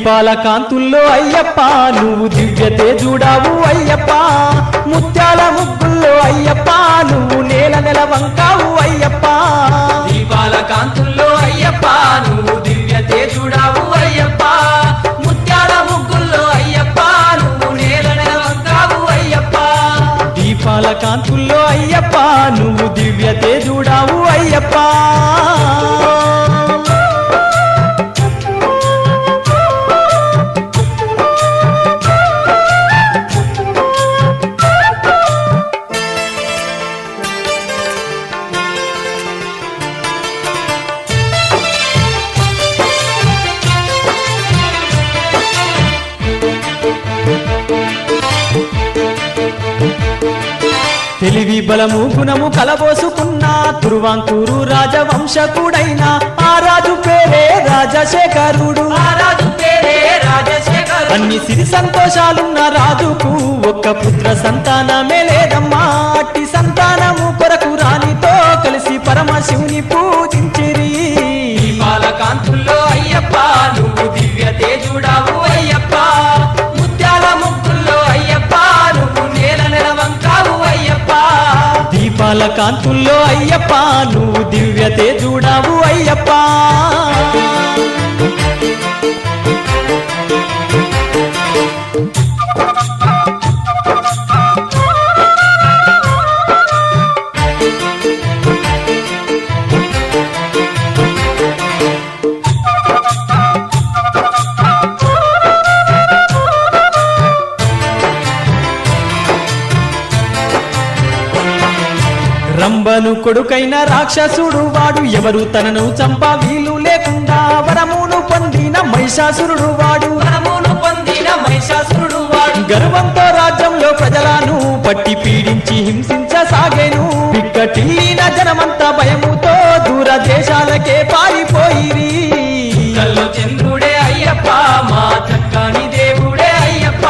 దీపాల కాంతుల్లో అయ్యప్ప నువ్వు దివ్య తేజుడావు అయ్యప్ప ముత్యాల ముగ్గుల్లో అయ్యప్ప నువ్వు నేల వంకావు అయ్యప్ప దీపాల కాంతుల్లో అయ్యప్ప నువ్వు దివ్య తేజుడావు అయ్యప్ప ముత్యాల ముగ్గుల్లో అయ్యప్ప నువ్వు నేల వంకావు అయ్యప్ప దీపాల కాంతుల్లో అయ్యప్ప నువ్వు దివ్య తేజుడావు అయ్యప్ప తెలివి బలము గుణము కలబోసుకున్న తురువాంకూరు రాజవంశకుడైన ఆ రాజు పేరే రాజశేఖరుడు ఆ రాజు పేరే రాజశేఖరుడు అన్ని సిరి సంతోషాలున్న రాజుకు ఒక్క పుత్ర సంతానమే లేదమ్మా అట్టి సంతానము కొరకు రాణితో కలిసి పరమశివుని పూజించిరి దీపాల కాంతుల్లో అయ్యప్ప నువ్వు దివ్య తేజుడావు అయ్యప్ప ముత్యాల ముగ్గుల్లో అయ్యప్ప నువ్వు నేల వంకావు అయ్యప్ప దీపాల కాంతుల్లో అయ్యప్ప నువ్వు దివ్య తేజుడావు అయ్యప్ప రంభను కొడుకైన రాక్షసుడు వాడు ఎవరు తనను చంప వీలు లేకుండా వరమును పొందిన మహిషాసురుడు వాడు వరమును పొందిన మహిషాసురుడు వాడు గర్వంతో రాజ్యంలో ప్రజలను పట్టి పీడించి హింసించసాగేను పిక్కటిల్లిన జనమంతా భయముతో దూర దేశాలకే పారిపోయిరి కల్లో చంద్రుడే అయ్యప్ప మా చక్కని దేవుడే అయ్యప్ప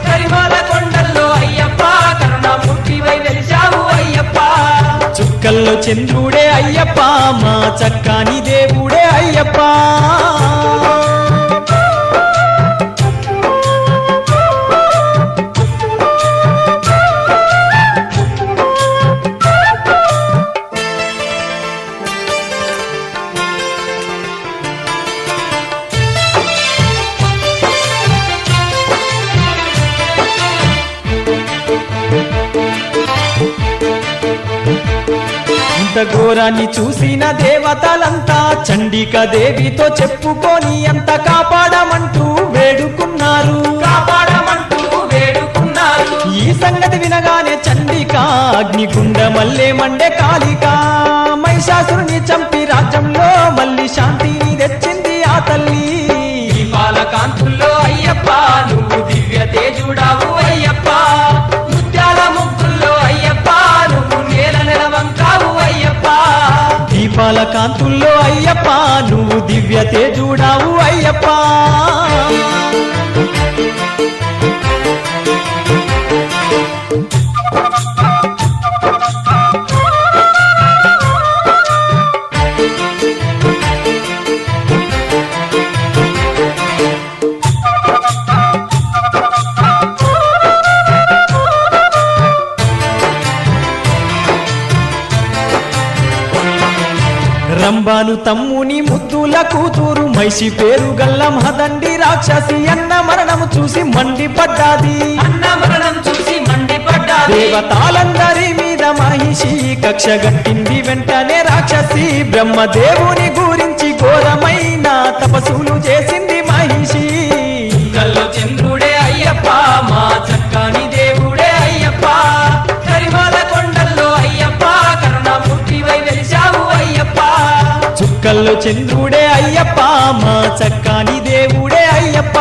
కరిమాల కొండల్లో అయ్యప్ప కరుణామూర్తివై వెలిశావు అయ్యప్ప చుక్కల్లో చంద్రుడే అయ్యప్ప మా చక్కని దేవుడే అయ్యప్ప ఇంత ఘోరాన్ని చూసిన దేవతలంతా చండిక దేవితో చెప్పుకొని అంత కాపాడమంటూ వేడుకున్నారు కాపాడమంటూ వేడుకున్నారు ఈ సంగతి వినగానే చండిక అగ్నిగుండ మల్లే మండే కాళిక మహిషాసురుని చంపి రాజ్యంలో మళ్ళీ శాంతిని తెచ్చింది ఆ తల్లి దీపాల కాంతుల్లో అయ్యప్ప నువ్వు దివ్య తేజుడావు అయ్యప్ప ముత్యాల ముగ్గుల్లో అయ్యప్ప నువ్వు నేల వంకావు అయ్యప్ప దీపాల కాంతుల్లో అయ్యప్ప నువ్వు దివ్య తేజుడావు అయ్యప్ప రంభాను తమ్ముని ముద్దుల కూతురు మైషి పేరు గల్ల మహదండి రాక్షసి అన్న మరణము చూసి మండిపడ్డాది అన్న మరణం చూసి మండిపడ్డాది దేవతాలందరి మీద మహిషి కక్ష గట్టింది వెంటనే రాక్షసి బ్రహ్మదేవుని గురించి ఘోరమైన తపస్సులు చేసింది మహిషి కల్లో చంద్రుడే అయ్యప్ప మా చక్కని దేవుడే అయ్యప్ప కరిమాల కొండల్లో అయ్యప్ప కరుణామూర్తివై వెలిశావు అయ్యప్ప చుక్కల్లో చంద్రుడే అయ్యప్ప మా చక్కని దేవుడే అయ్యప్ప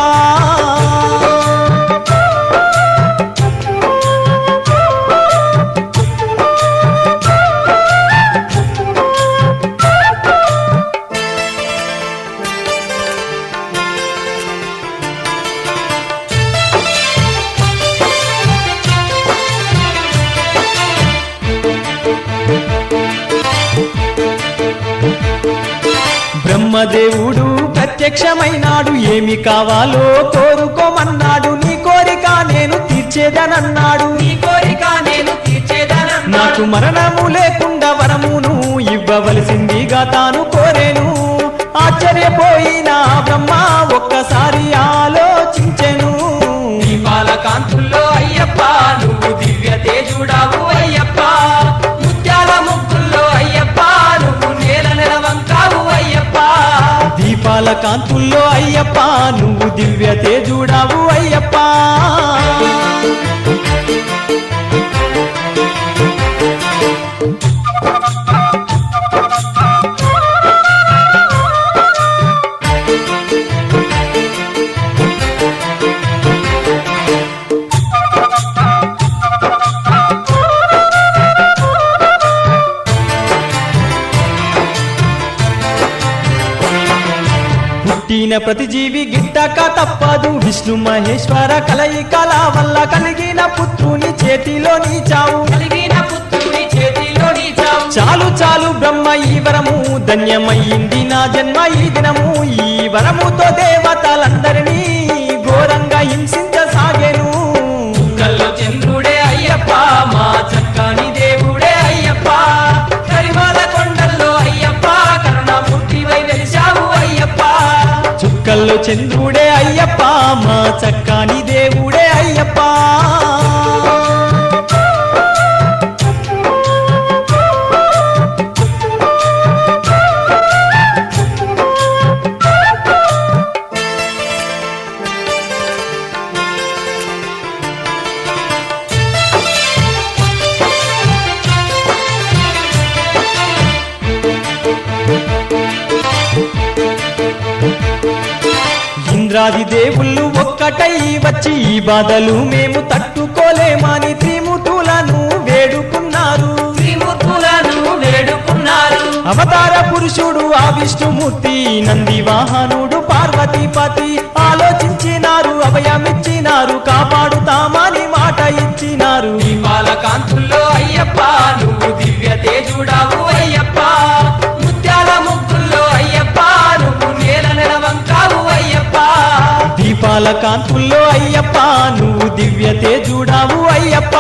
బ్రహ్మదేవుడు ప్రత్యక్ష ప్రత్యక్షమైనాడు ఏమి కావాలో కోరుకోమన్నాడు నీ కోరిక నేను తీర్చేదనన్నాడు నీ కోరిక నేను తీర్చేదనన్నాడు నాకు మరణము లేకుండా వరమును ఇవ్వవలసిందిగా తాను కోరేను ఆశ్చర్యపోయిన బ్రహ్మ ఒక్కసారి ఆలోచించెను దీపాల కాంతుల్లో అయ్యప్ప నువ్వు దివ్య తేజుడావు అయ్యప్ప ముత్యాల ముగ్గుల్లో అయ్యప్ప నువ్వు నేల నెలవంకావు అయ్యప్ప దీపాల కాంతుల్లో అయ్యప్ప నువ్వు దివ్య తేజుడావు అయ్యప్ప పుట్టిన ప్రతి జీవి గిట్టక తప్పదు విష్ణు మహేశ్వర కలయికల వల్ల కలిగిన పుత్రుని చేతిలో నీ చావు కలిగిన పుత్రుని చేతిలో నీ చావు చాలు చాలు బ్రహ్మ ఈ వరము ధన్యమయ్యింది నా జన్మ ఈ దినము ఈ వరముతో దేవతలందరినీ ఘోరంగా హింసించసాగెను కల్లో చంద్రుడే అయ్యప్ప మా చక్కని దేవుడే అయ్యప్ప కరిమాల కొండల్లో అయ్యప్ప కరుణామూర్తివై వెలిశావు అయ్యప్ప చుక్కల్లో చంద్రుడే అయ్యప్ప మా చక్కని దేవుడే అయ్యప్ప ఇంద్రాది దేవుళ్ళు ఒక్కటై వచ్చి ఈ బాధలు మేము తట్టుకోలేమని త్రిమూర్తులను వేడుకున్నారు త్రిమూర్తులను వేడుకున్నారు అవతార పురుషుడు ఆ విష్ణుమూర్తి నంది వాహనుడు పార్వతీపతి ఆలోచించినారు అభయమిచ్చినారు కాపాడుతామని మాట ఇచ్చినారు దీపాల కాంతుల్లో అయ్యప్ప నువ్వు దివ్య తేజుడావు అయ్యప్ప ముత్యాల ముగ్గుల్లో అయ్యప్ప నువ్వు నేల నెలవంకావు అయ్యప్ప దీపాల కాంతుల్లో అయ్యప్ప నువ్వు దివ్య తేజుడావు అయ్యప్ప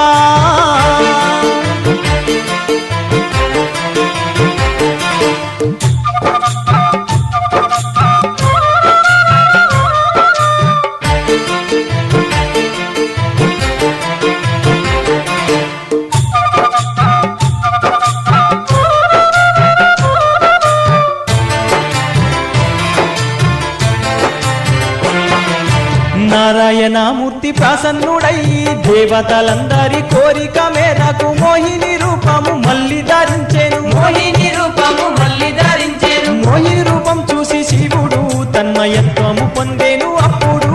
నారాయణమూర్తి ప్రసన్నుడై దేవతలందరి కోరిక మేరకు మోహిని రూపము మళ్ళీ ధరించెను మోహిని రూపము మళ్ళీ ధరించెను మోహిని రూపం చూసి శివుడు తన్మయత్వము పొందేను అప్పుడు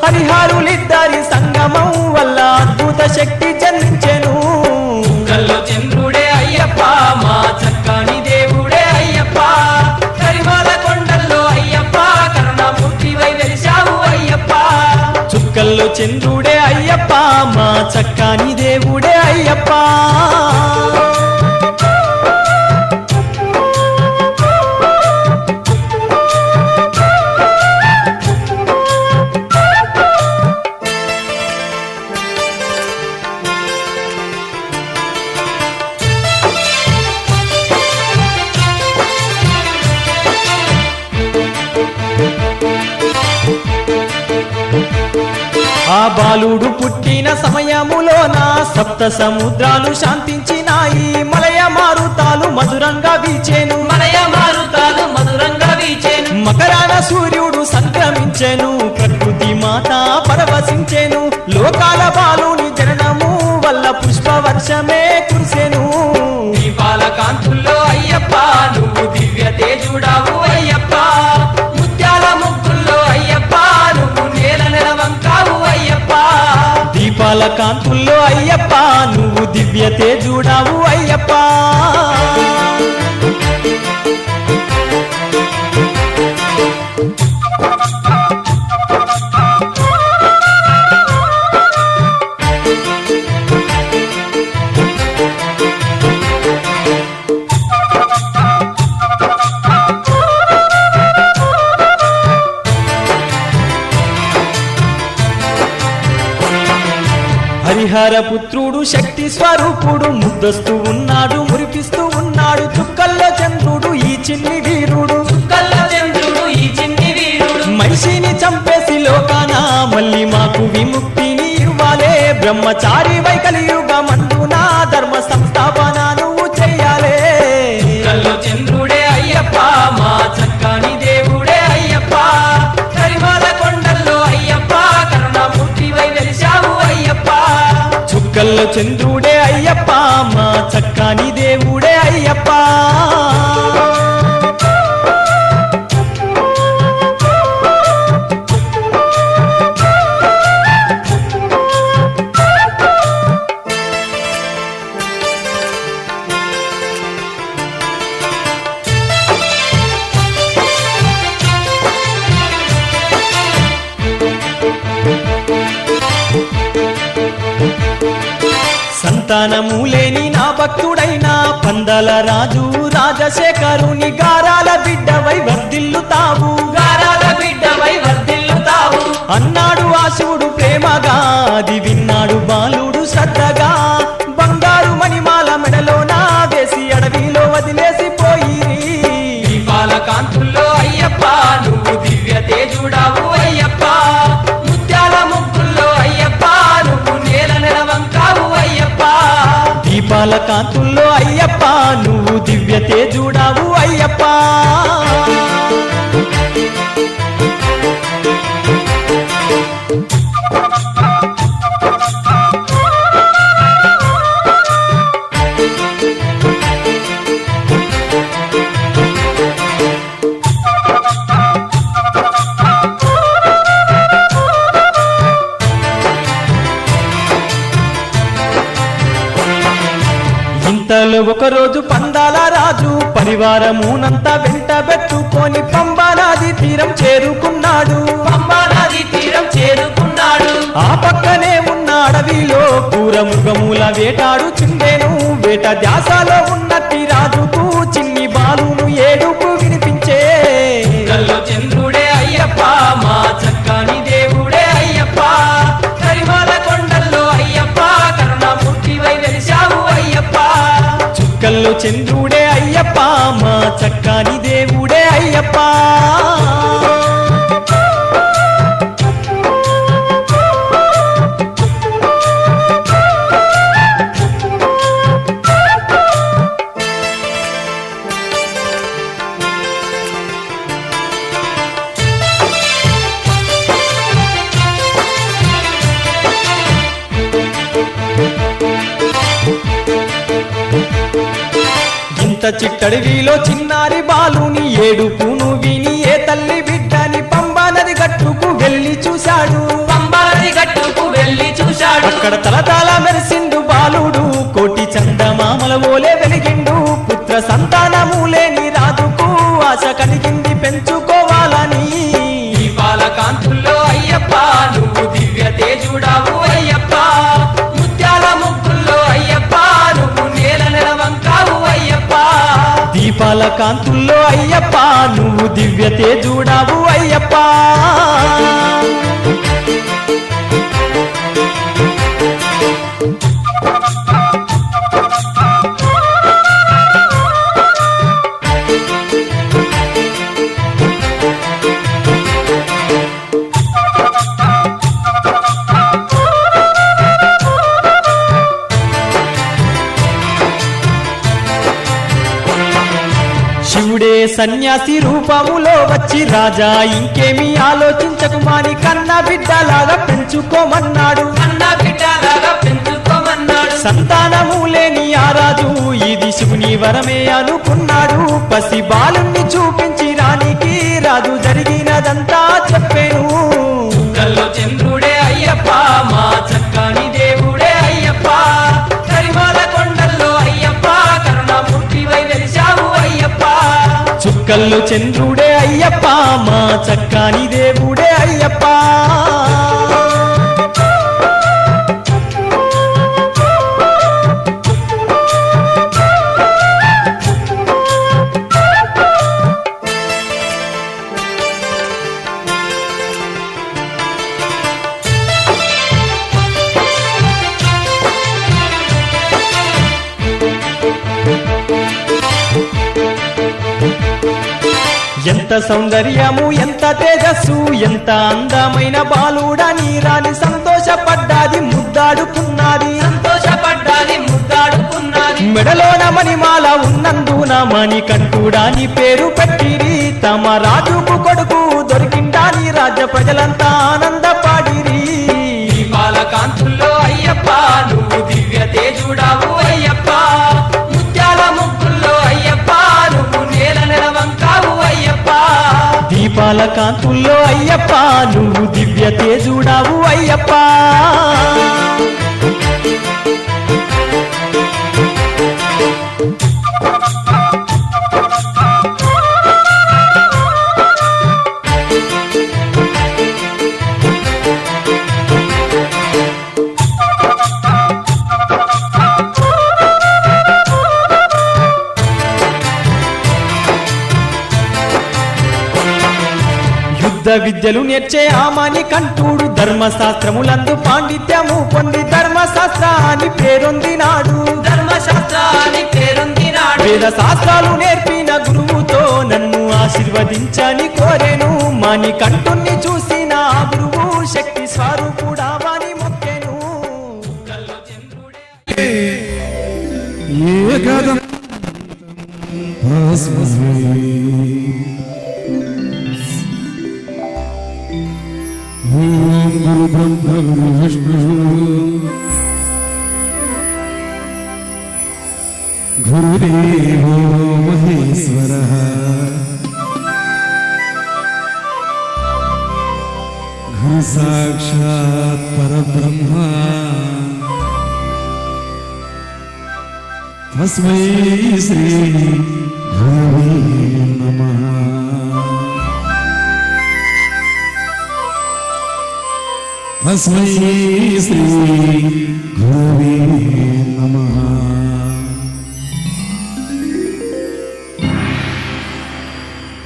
హరిహరులిద్దరి సంగమం వల్ల అద్భుత శక్తి జన్మించెను కల్లో చంద్రుడే అయ్యప్ప మా చక్కని దేవుడే అయ్యప్ప కరిమాల కొండల్లో అయ్యప్ప కరుణామూర్తివై వెలిశావు అయ్యప్ప చుక్కల్లో చంద్రుడే అయ్యప్ప మా చక్కని దేవుడే అయ్యప్ప ఆ బాలుడు పుట్టిన సమయములోన సప్త సముద్రాలు శాంతించినాయి మలయ మారుతాలు మధురంగా వీచెను మలయ మారుతాలు మధురంగా వీచెను మకరాన సూర్యుడు సంక్రమించెను ప్రకృతి మాత పరవశించెను లోకాల బాలుని జననము వల్ల పుష్పవర్షమే కురిసెను దీపాల కాంతుల్లో అయ్యప్ప నువ్వు దివ్య తేజుడావు అయ్యప్ప ముత్యాల ముగ్గుల్లో అయ్యప్ప నువ్వు నేల నెలవంకావు అయ్యప్ప దీపాల కాంతుల్లో అయ్యప్ప నువ్వు దివ్య తేజుడావు అయ్యప్ప హరిహర పుత్రుడు శక్తి స్వరూపుడు ముద్దస్తూ ఉన్నాడు మురిపిస్తూ ఉన్నాడు చుక్కల్లో చంద్రుడు ఈ చిన్ని వీరుడు కల్ల చంద్రుడు ఈ చిన్ని వీరుడు మనిషిని చంపేసి లోకాన మళ్ళీ మాకు విముక్తిని ఇవ్వాలే బ్రహ్మచారి వైకలియుగమందున ధర్మ సంస్థాపన నువ్వు చెయ్యాలే కల్లో చంద్రుడే అయ్యప్ప మా చక్కని దేవుడే అయ్యప్ప కరిమాల కొండల్లో అయ్యప్ప కరుణామూర్తివై వెలిశావు అయ్యప్ప చుక్కల్లో చంద్రుడే అయ్యప్ప మా చక్కని దేవుడే అయ్యప్ప సంతానము లేని నా భక్తుడైన పందల రాజు రాజశేఖరుని గారాల బిడ్డవై వర్ధిల్లుతావు గారాల బిడ్డవై వర్ధిల్లుతావు అన్నాడు ఆ శివుడు ప్రేమగా అది విన్నాడు బాలుడు శ్రద్ధగా బంగారు మణిమాల మెడలోన వేసి అడవిలో వదిలేసి పోయిరి దీపాల కాంతుల్లో అయ్యప్ప నువ్వు దివ్య తేజుడావు అయ్యప్ప ముత్యాల ముగ్గుల్లో అయ్యప్ప నువ్వు నేల నెలవంకావు అయ్యప్ప దీపాల కాంతుల్లో అయ్యప్ప నువ్వు దివ్య తేజుడావు అయ్యప్ప ఇంతలో ఒకరోజు పందాల రాజు పరివారమునంతా వెంట పెట్టుకొని పంబా నది తీరం చేరుకున్నాడు పంబా నది తీరం చేరుకున్నాడు ఆ పక్కనే ఉన్న అడవిలో క్రూర మృగముల వేటాడు చిండేను వేట ధ్యాసలో ఉన్నట్టి రాజుకు చిన్ని బాలును ఏడుపు వినిపించే కల్లో చంద్రుడే అయ్యప్ప మా చక్కని దేవుడే అయ్యప్ప కరిమాల కొండల్లో అయ్యప్ప కరుణామూర్తివై వెలిశావు అయ్యప్ప చుక్కల్లో చంద్రుడే అయ్యప్ప మా చక్కని దేవుడే అయ్యప్ప ఇంత చిట్టడివిలో చిన్నారి బాలుని ఏడుపును విని ఏ తల్లి బిడ్డని పంబా నది గట్టుకు వెళ్ళి చూశాడు పంబా నది గట్టుకు వెళ్ళి చూశాడు అక్కడ తలతల మెరిసిండు బాలుడు కోటి చందమామల ఓలే వెలిగిండు పుత్ర సంతానము లేని రాజుకు ఆశ కలిగింది పెంచుకోవాలని దీపాల కాంతుల్లో అయ్యప్ప నువ్వు దివ్య తేజుడావు అయ్యప్ప ముత్యాల ముగ్గుల్లో అయ్యప్ప నువ్వు నేల నెలవంకావు అయ్యప్ప దీపాల కాంతుల్లో అయ్యప్ప నువ్వు దివ్య తేజుడావు అయ్యప్ప శివుడే సన్యాసి రూపములో వచ్చి రాజా ఇంకేమీ ఆలోచించకుమాని కన్న బిడ్డలాగా పెంచుకోమన్నాడు అన్న బిడ్డలాగా పెంచుకోమన్నాడు సంతానము లేని ఆ రాజు ఇది శివుని వరమే అనుకున్నాడు పసి బాలుణ్ణి చూపించి రానికి రాజు జరిగినదంతా చెప్పేను కల్లో చంద్రుడే అయ్యప్ప మా చక్కని దేవుడే అయ్యప్ప కరిమాల కొండల్లో అయ్యప్ప కరుణామూర్తివై వెలిశావు అయ్యప్ప చుక్కల్లో చంద్రుడే అయ్యప్ప మా చక్కని దేవుడే అయ్యప్ప ఎంత సౌందర్యము ఎంత తేజస్సు ఎంత అందమైన బాలుడని రాని సంతోషపడ్డాది ముద్దాడుకున్నది సంతోషపడ్డాది ముద్దాడుకున్నది మెడలోన మణిమాల ఉన్నందున మణికంఠుడాని పేరు పెట్టిరి తమ రాజుకు కొడుకు దొరికిండాని రాజ్య ప్రజలంతా ఆనందపాడిరి దీపాల కాంతుల్లో అయ్యప్ప నువ్వు దివ్య తేజుడావు అయ్యప్ప ముత్యాల ముగ్గుల్లో అయ్యప్ప నువ్వు నేల నెలవంకావు అయ్యప్ప దీపాల కాంతుల్లో అయ్యప్ప నువ్వు దివ్య తేజుడావు అయ్యప్ప యుద్ధ విద్యలు నేర్చే ఆమాని కంఠుడు ధర్మశాస్త్రములందు పాండిత్యము పొంది ధర్మశాస్త్రాన్ని పేరొందినాడు ధర్మశాస్త్రాన్ని పేరొందినాడు వేద శాస్త్రాలు నేర్పిన గురువుతో నన్ను ఆశీర్వదించని కోరెను మాని కంఠుణ్ణి చూసిన ఆ గురువు శక్తి స్వరూపుడా వాని మొక్కెను गुरु ब्रह्मा गुरु विष्णु गुरुदेवो महेश्वरः गुरु साक्षात् परब्रह्म तस्मै श्री गुरवे नमः तस्मै श्री गुरवे नमः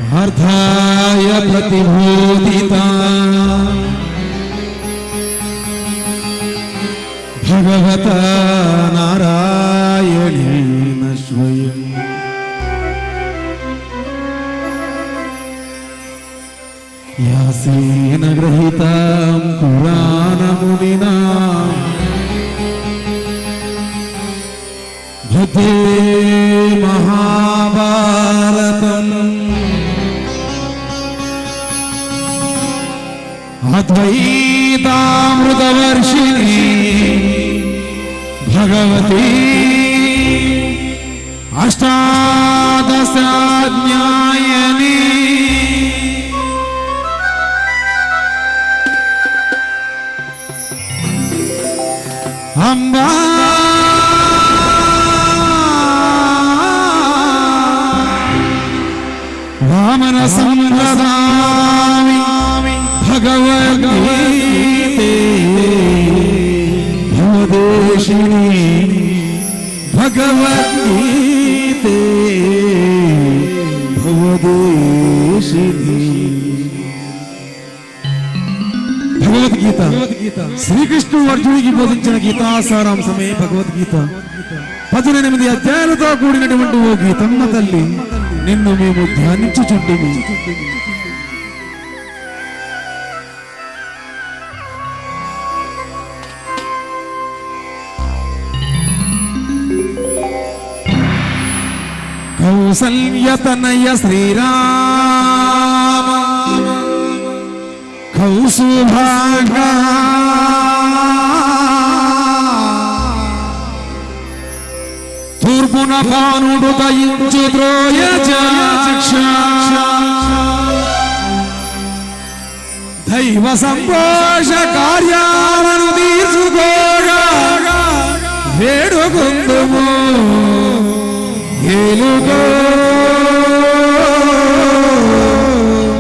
पार्थाय प्रतिबोधिता भगवता नारायणेन स्वयं यासेन गृहीतां पुराणमुनिना भूते महाभारतम् अद्वैतामृतवर्षिणी भगवती अष्टादशाध्यायिनी अम्बा वामन संप्रदामि भगवद्गीते भवदेशिनी भगवद्गीते भवदेशिनी భగవద్గీత శ్రీకృష్ణుడు అర్జునుడికి బోధించిన గీతా సారాంశమే భగవద్గీత 18 అధ్యాయాలతో కూడినటువంటి ఓ గీతమ్మ తల్లి నిన్ను మేము ధ్యానించుచుంటిమి. కౌసల్యతనయ శ్రీరామ కౌసుభాగా తూర్పున భానుడు దయించు ద్రోయజాక్ష దైవ సంతోష కార్యాలను తీర్చుకోగా వేడుకుందుము ఏలుగో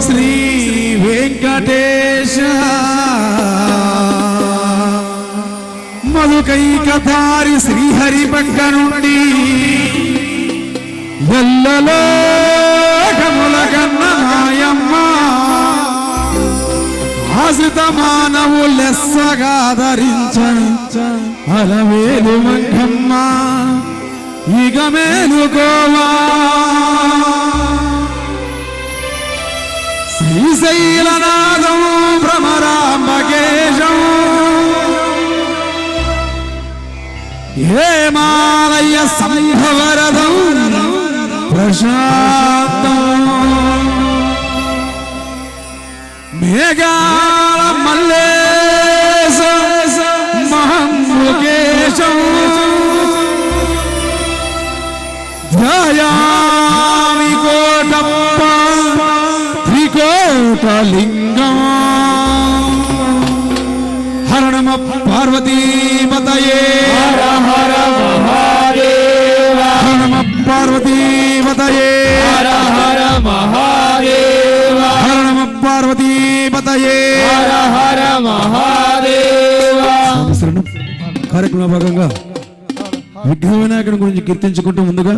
శ్రీ వెంకటేశ మధుకైకధారి శ్రీహరి పక్క నుండి ఎల్లలోకముల కన్న మాయమ్మ ఆశ్రిత మానవు లెస్సగా ధరించ అలవేలు మంగమ్మ ఇక మేలుకోవా శ్రీశైలనాథం భ్రమరాంబకేశం హేమాలయ సంభవరదం ప్రశాంతం మేఘాల మల్లేశ మహంకేశం ధ్యాయామి కోటప్ప త్రికోటలింగం హరణమ పార్వతీపతయే హర హర మహాదేవ హరణమ పార్వతీపతయే హర హర మహాదేవ హరణమ పార్వతీపతయే హర హర మహాదేవ. కార్యక్రమ భాగంగా విఘ్న వినాయకుడి గురించి కీర్తించుకుంటూ ముందుగా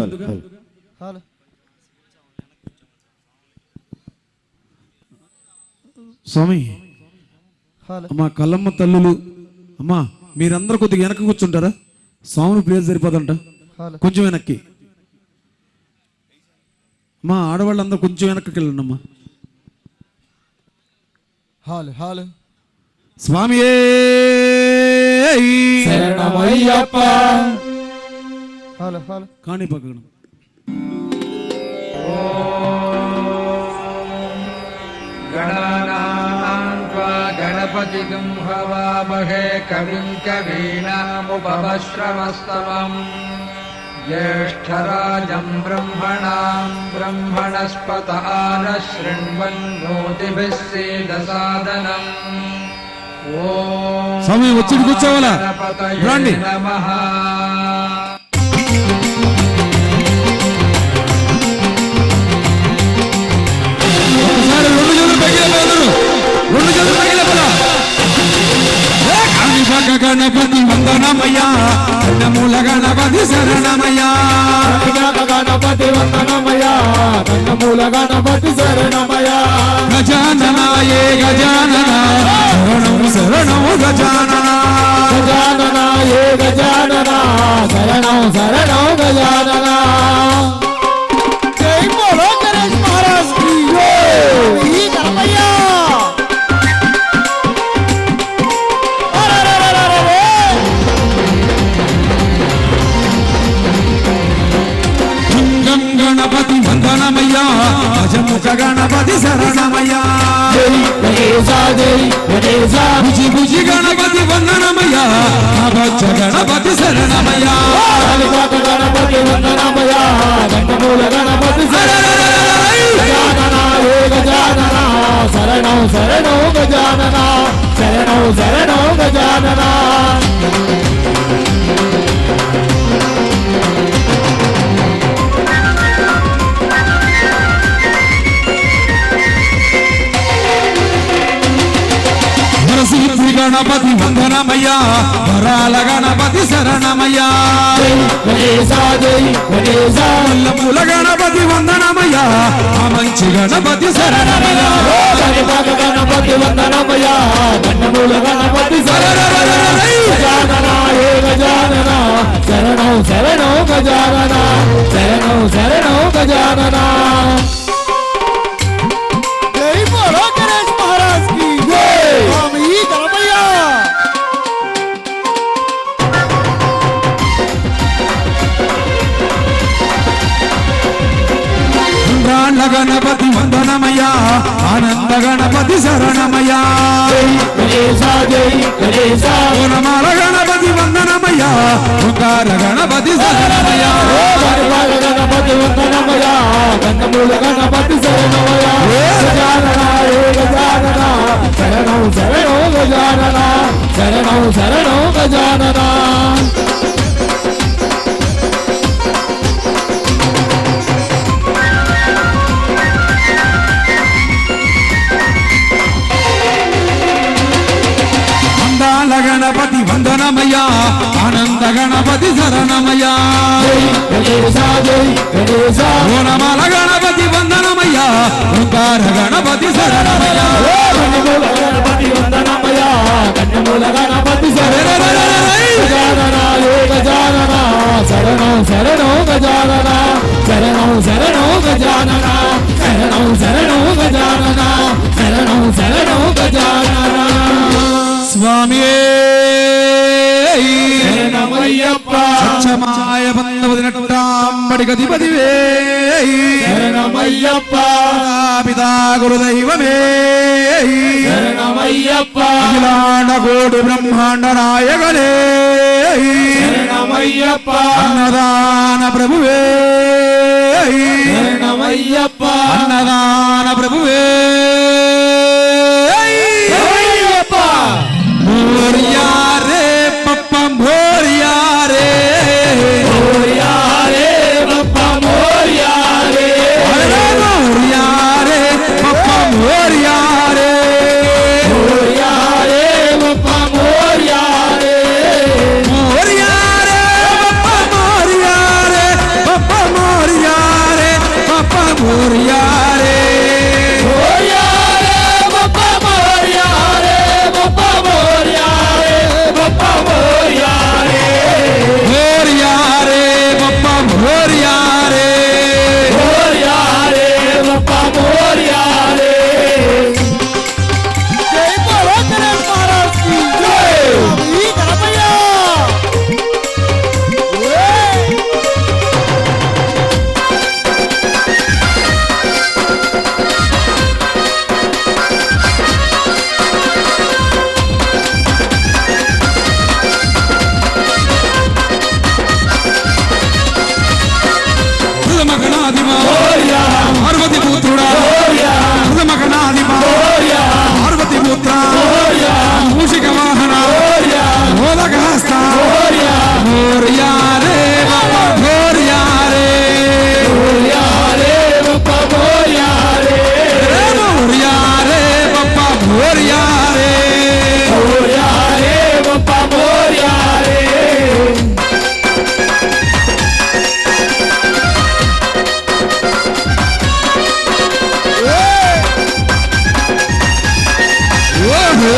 స్వామి అమ్మా కల్లమ్మ తల్లులు అమ్మా మీరందరూ కొద్దిగా వెనక్కి కూర్చుంటారా? స్వామిని ప్లేస్ సరిపోదంట, కొంచెం వెనక్కి. అమ్మా ఆడవాళ్ళందరూ కొంచెం వెనక్కి వెళ్ళండి అమ్మా. స్వామి కానీ పక్కన గణపతిగం హవామహే కవిం కవీనాముపమశ్రవస్తమం జ్యేష్ఠరాజం బ్రహ్మణాం బ్రహ్మణస్పత ఆనశృణ్వన్నోతిభిः సేదసాదనం. ఓం స్వామి వచ్చి కూర్చోవాలా రండి. నమః. గణపతి వందనమయ్యా కన్నమూల గణపతి శరణమయ్యా గణపతి వందనమయ్యా కన్నమూల గణపతి శరణమయ్యా గజాననాయే గజానన శరణం శరణం గజానన గజాననాయే గజానన శరణం శరణం గజానన. జై బోలో గణేష్ మహారాజ్ కి జై గణపయ్యా. గణపతి వందనమయ్యా అజముఖ గణపతి శరణమయ్యా భుజి భుజి గణపతి వందనమయ్యా అభజ గణపతి శరణమయ్యా గణపతి వందనమయ్యా గణమూల గణపతి గజానన శరణం శరణం గజానన శరణం శరణం గజానన. శ్రీ గణపతి వందనమయ్యా వరాల గణపతి శరణమయ్యా మూల గణపతి వందనమయ్యా మంచి గణపతి శరణమయ్యా గణపతి వందనమయ్యా గణమూల గణపతి గజానన శరణం శరణం గజానన శరణం శరణం గజానన. జై బోలో గణేష్ మహారాజ్ కి జై. గణపతి వందనమయ్యా ఆనంద గణపతి శరణమయ్యా ఓనమాల గణపతి వందనమయ్యా ఓంకార గణపతి శరణమయ్యా గణపతి వందనమయ్యా గణమూల గణపతి శరణమయ్యా గజానన గజానన శరణం శరణం గజానన శరణం శరణం గజానన. గణపతి వందనమయ్యా ఆనంద గణపతి శరణమయ్యా ఓనమాల గణపతి వందనమయ్యా ఓంకార గణపతి శరణమయ్యా గణపతి వందనమయ్యా కన్నమూల గణపతి గజానన శరణం శరణం గజానన శరణం శరణం గజానన శరణం శరణం గజానన స్వామియే శరణమయ్యప్ప సత్యమాయ బంధవదినట్టాంబడిగధిపతివే శరణమయ్యప్ప పితా గురుదైవమే శరణమయ్యప్ప అఖిలాండ కోటి బ్రహ్మాండ నాయకనే శరణమయ్యప్ప అన్నదాన ప్రభువే శరణమయ్యప్ప అన్నదాన ప్రభువే శరణమయ్యప్ప మోరియా రే పప్ప మోరియా రే మోరియా రే బప్ప మోరియా రే మోరియా రే పప్ప మోరియా రే మోరియా రే బప్ప మోరియా రే మోరియా రే పప్ప మోరియా రే పప్ప మోరియా రే పప్ప మోరియా రే మోరియా రే బప్ప మోరియా రే బప్ప మోరియా రే బప్ప మోరియా రే మోరియా రే పప్ప మోరియా రే మోరియా రే బప్ప మోరియా రే జై బోలో గణేష్ మహారాజ్ కి జై ఈ గణపయ్య హృదమగణాధిమా పార్వతి పుత్రుడా హృదమగణాధిమా పార్వతి పుత్ర మూషిక వాహన మోదకహస్త మోరియా రే మోరియా రే మోరియా రే బప్ప మోరియా రే మోరియా రే పప్ప మోరియా రే మోరియా రే బప్ప మోరియా రే ఓహో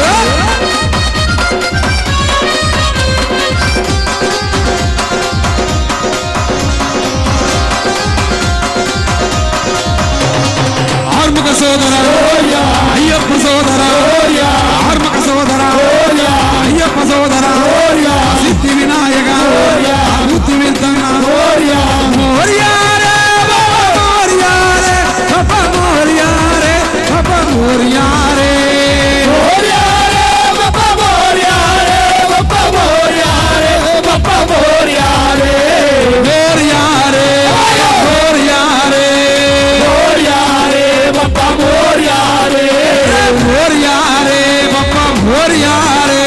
ఆర్ముఖ సోదర అయ్యప్ప సోదర ఆర్ముఖ సోదర అయ్యప్ప సోదర సిద్ధి వినాయక బుద్ధి వింతన్న మోరియా రే మోరియా రే పప్ప మోరియా రే పప్ప మోరియా రే మోరియా రే బప్ప మోరియా రే బప్ప మోరియా రే బప్ప మోరియా రే మోరియా రే మోరియా రే మోరియా రే బప్ప మోరియా రే మోరియా రే పప్ప మోరియా రే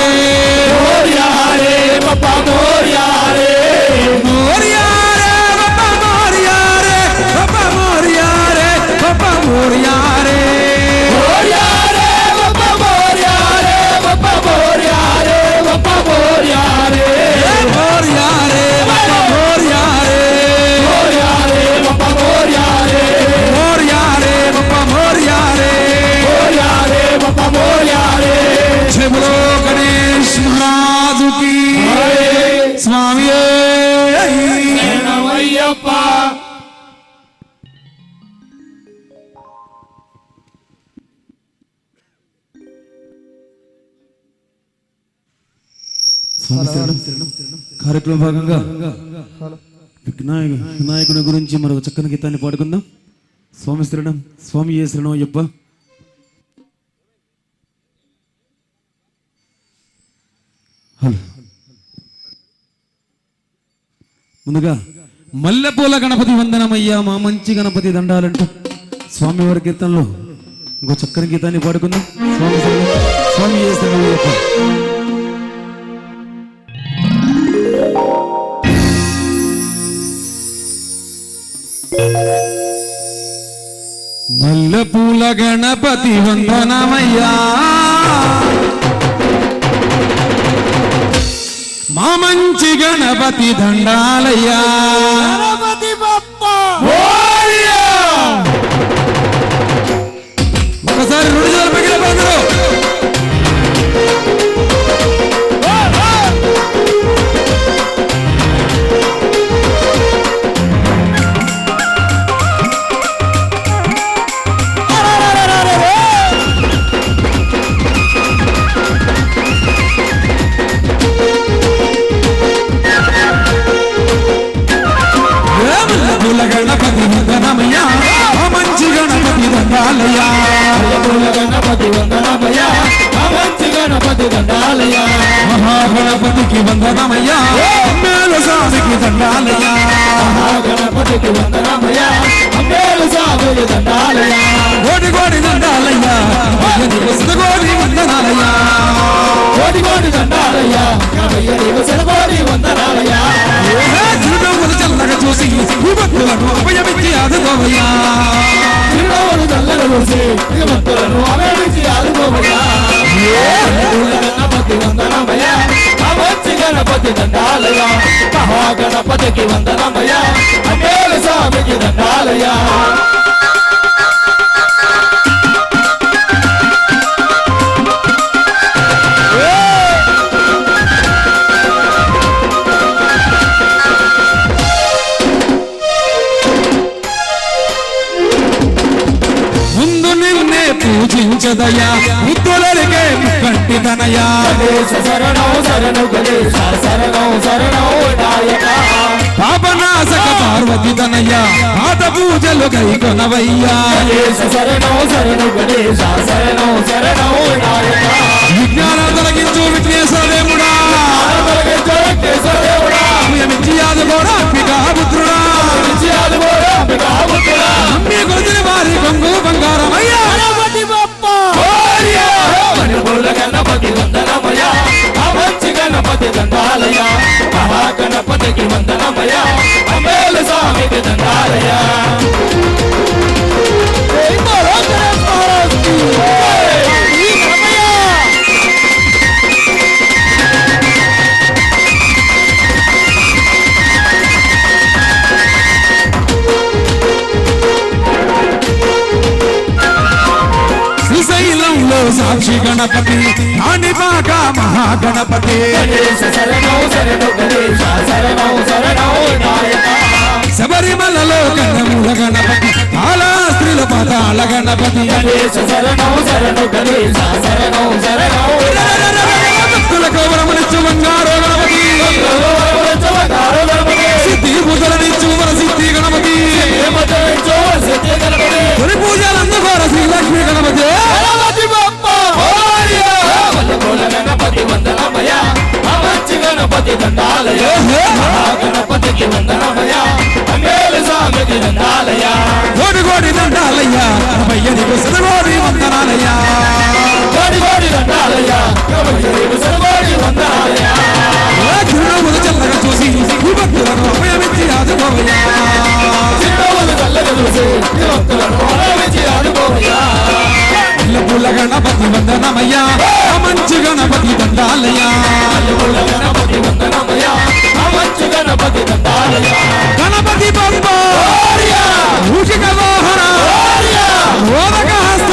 మోరియా రే బప్ప మోరియా రే మోరియా రే పప్ప మోరియా రే పప్ప మోరియా రే పప్ప మోరియా రే మోరియా రే బప్ప మోరియా రే బప్ప మోరియా రే బప్ప మోరియా రే మోరియా రే పప్ప మోరియా రే మోరియా రే బప్ప మోరియా రే మోరియా రే పప్ప మోరియా రే మోరియా రే బప్ప మోరియా రే జై బోలో గణేష్ మహారాజు కి స్వామియే శరణమయ్యప్ప కార్యక్రమం భాగంగా వినాయకుడి గురించి మరొక చక్కని గీతాన్ని పాడుకుందాం. స్వామి శరణం స్వామి ఏ శరణం అయ్యప్ప. హలో ముందుగా మల్లెపూల గణపతి వందనమయ్యా మా మంచి గణపతి దండాలంటూ స్వామి వారి కీర్తనలో ఇంకో చక్కని గీతాన్ని పాడుకుందాం. స్వామి శరణం స్వామి ఏ శరణం అయ్యప్ప. మల్లెపూల గణపతి వందనమయ్యా మా మంచి గణపతి దండాలయ్యా. గణపతి బప్ప ఒకసారి రెండు జోలు పగిలి పందులు. వందనమయ్యా అమ్మేలు స్వామికి దండాలయ్యా మహాగణపతికి వందనమయ్యా అమ్మేలు స్వామికి దండాలయ్యా కోటి కోటి దండాలయ్యా కోటి వందనాలయ్యా కోటి దండాలయ్యా కోటి వందనాలయ్యా చిరునవ్వులు చల్లగా చూసి ఈ భక్తులను అభయమిచ్చి ఆదుకోవయ్యా చిరునవ్వులు చల్లగా చూసి ఈ భక్తులను అభయమిచ్చి ఆదుకోవయ్యా గణపతి వందనమయ్యా మంచి గణపతి దండాలయ్యా మహాగణపతికి వందనమయ్యా అమ్మేలు స్వామికి దండాలయ్యా పూజించదయా ముద్దులరిగే కంటితనయా శరణం శరణు గణేశ శరణం శరణం నాయక పాపనాశక పార్వతి తనయ్యా పాత పూజలు కైకొనవయ్యా శరణం శరణు గణేశ శరణం శరణం నాయక విజ్ఞానం తొలగించు విఘ్నేశ్వరదేవుడా మిచ్చి ఆదుకోరా పితాపుత్రుడా మీ కొలిచిన వారి కొంగు బంగారమయ్యా గణపతి వందనమయ్యా మంచి గణపతి దండాలయ్యా మహాగణపతికి వందనమయ్యా అమ్మేలు స్వామికి దండాలయ్యా శ్రీశైలంలో సాక్షి గణపతి కాణిపాక మహాగణపతి శరణం శరణు గణేశ శరణం శరణం నాయక శబరిమలలో కన్నమూల గణపతి కాళాస్త్రిల పాతాళ గణపతి శరణం శరణు గణేశ శరణం శరణం భక్తుల కౌరవనిచ్చు బంగారు గణపతి సిద్ధి పూజలనిచ్చు మన సిద్ధి గణపతి తొలి పూజలు అందుకోర శ్రీ లక్ష్మీ గణపతి గణపతి వందనమయ్యా మంచి గణపతి దండాలయ్యా మహాగణపతికి వందనమయ్యా అమ్మేలు స్వామికి దండాలయ్యా కోటి కోటి దండాలయ్యా అయ్యనికి సదగోడి వందనాలయ్యా కోటి దండాలయ్యా సర్వోడి వందనాలయ్యా చిరునవ్వులు చల్లగా చూసి ఈ భక్తులను అభయమిచ్చి ఆదుకోవయ్యా చిరునవ్వులు చల్లగా చూసి ఈ భక్తులను అభయమిచ్చి ఆదుకోవయ్యా పూల గణపతి వందనమయ్యా మంచి గణపతి దండాలయ్యా గణపతి వందనమయ్యా మంచి గణపతి దండాలయ్యా గణపతి బొమ్మ మూషిక వాహన మోదక హస్త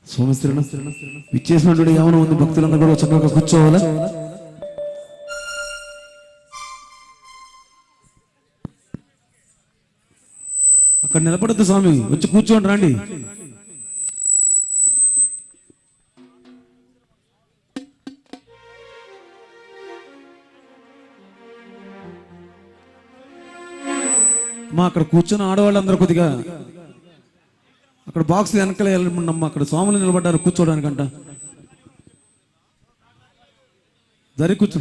సోమస్త్రణ విచ్చేసినటువంటి ఏమైనా ఉంది భక్తులందరూ కూడా చక్కగా కూర్చోవాలా అక్కడ నిలబడద్దు స్వామి వచ్చి కూర్చోండి రండి మా అక్కడ కూర్చొని ఆడవాళ్ళందరూ కొద్దిగా అక్కడ బాక్స్ వెనకాల వెళ్ళమన్నమ్మ అక్కడ స్వాములు నిలబడ్డారు కూర్చోడానికంట జరి కూర్చో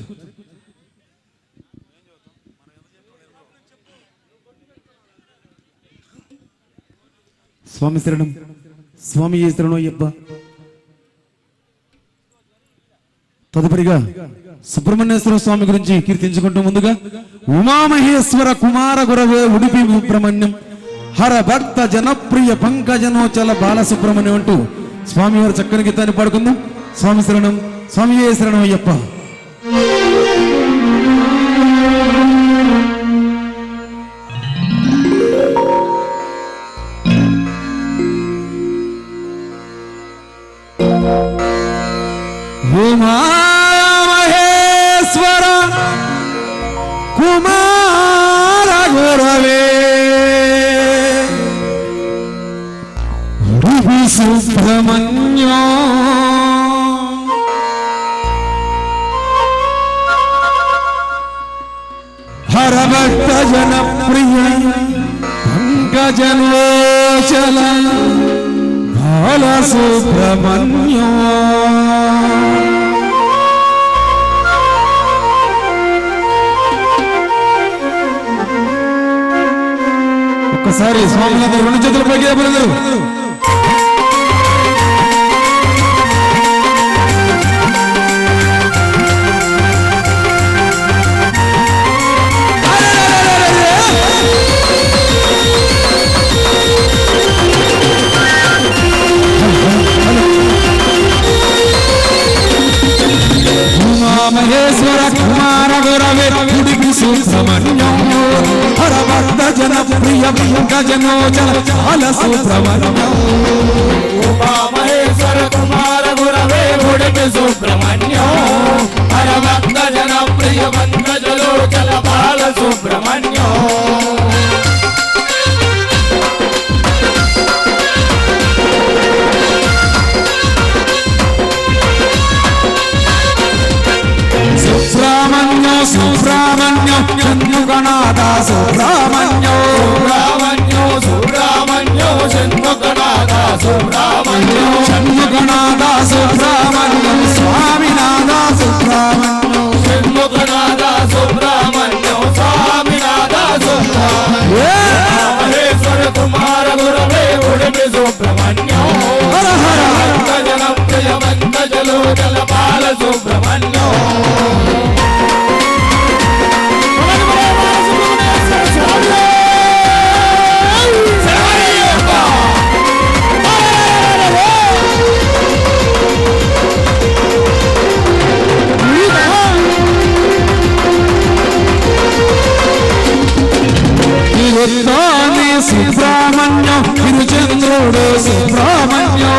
స్వామి శరణం స్వామి ఏ శరణం అయ్యప్ప తదుపరిగా సుబ్రహ్మణ్యేశ్వర స్వామి గురించి కీర్తించుకుంటూ ముందుగా ఉమామహేశ్వర కుమార గురవే ఉడిపి సుబ్రహ్మణ్యం హర భక్త జనప్రియ పంకజనోచల బాలసుబ్రహ్మణ్యం అంటూ స్వామి వారి చక్కని గీతాన్ని పాడుకుందాం. స్వామి శరణం స్వామి ఏ శరణం అయ్యప్ప. ఉమామహేశ్వర కుమార గురవే సుబ్రహ్మణ్యం హరభక్త జనప్రియ పంకజలోచల బాల సుబ్రహ్మణ్యం ఒక్కసారి స్వాములందరూ రెండు చేతులు పైకి లేపండి. మహేశ్వర కుమార గురవే గుడికి సుబ్రహ్మణ్యం హరభక్త జనప్రియ పంకజలోచన బాల సుబ్రహ్మణ్యం మహేశ్వర కుమార గురవే గుడికి సుబ్రహ్మణ్యం హరభక్త జనప్రియ పంకజలోచన బాల సుబ్రహ్మణ్యం సుబ్రహ్మణ్యం సుబ్రహ్మణ్యం షణ్ముఖనాథ సుబ్రహ్మణ్యం సుబ్రహ్మణ్యం సుబ్రహ్మణ్యం షణ్ముఖనాథ సుబ్రహ్మణ్యం షణ్ముఖనాథ సుబ్రహ్మణ్యం స్వామినాథ సుబ్రహ్మణ్యం షణ్ముఖనాథ సుబ్రహ్మణ్యం స్వామినాథ సుబ్రహ్మణ్యం మహేశ్వర కుమార గురవే ఉడిపి సుబ్రహ్మణ్యం హరభక్త జనప్రియ పంకజలోచన బాల సుబ్రహ్మణ్యం సుబ్రహ్మణ్యం తిరుచంద్రుడు సుబ్రహ్మణ్యం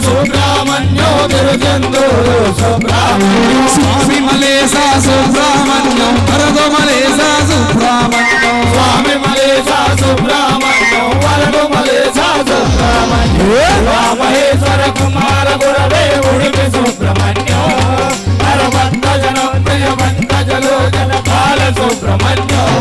సుబ్రహ్మణ్యం తిరుచంద్రుడు సుబ్రహ్మణ్యం స్వామి మలేశ సుబ్రహ్మణ్యం వరదు మలేశ సుబ్రహ్మణ్యం స్వామి మలేశ సుబ్రహ్మణ్యం వరదు మలేశ సుబ్రహ్మణ్యం మహేశ్వర కుమార గురవే ఉడిపి సుబ్రహ్మణ్యం హరభక్త జనప్రియ పంకజలోచన బాల సుబ్రహ్మణ్యం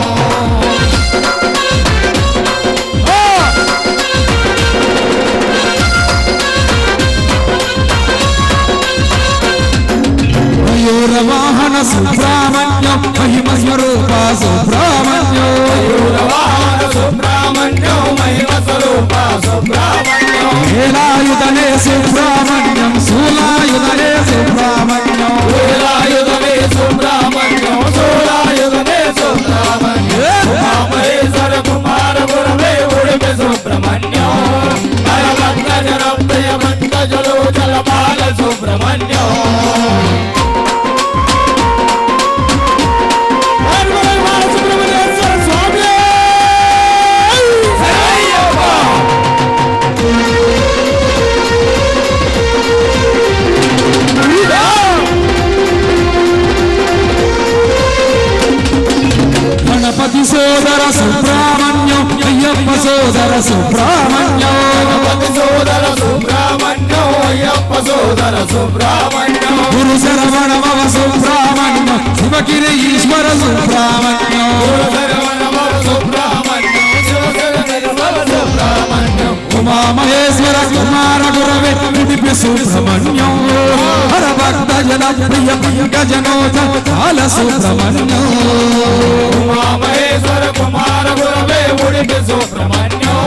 వాహన సుబ్రహ్మణ్యం మహిమ స్వరూప సుబ్రహ్మణ్యం సుబ్రహ్మణ్యం మహిమ స్వరూప సుబ్రహ్మణ్యం వేలాయుధనే సుబ్రహ్మణ్యం శూలాయుధనే సుబ్రహ్మణ్యం వేలాయుధనే సుబ్రహ్మణ్యం శూలాయుధనే సుబ్రహ్మణ్యం మహేశ్వర కుమార గురవే ఉడిపి సుబ్రహ్మణ్యం హరభక్త జనప్రియ పంకజలోచన బాల సుబ్రహ్మణ్యం గణపతి సోదర సుబ్రహ్మణ్యం అయ్యప్ప సోదర సుబ్రహ్మణ్యం గణపతి సోదర సుబ్రహ్మణ్యం అయ్యప్ప సోదర సుబ్రహ్మణ్యం గురు శరవణ భవ సుబ్రహ్మణ్యం శివగిరి ఈశ్వర సుబ్రహ్మణ్యం సుబ్రహ్మణ్యం సుబ్రహ్మణ్యం ఉమా మహేశ్వర కుమార గురవే ఉడిపి సుబ్రహ్మణ్యం హరభక్త జనప్రియ పంకజలోచన బాల సుబ్రహ్మణ్యం మహేశ్వర కుమార గురవే ఉడిపి సుబ్రహ్మణ్యం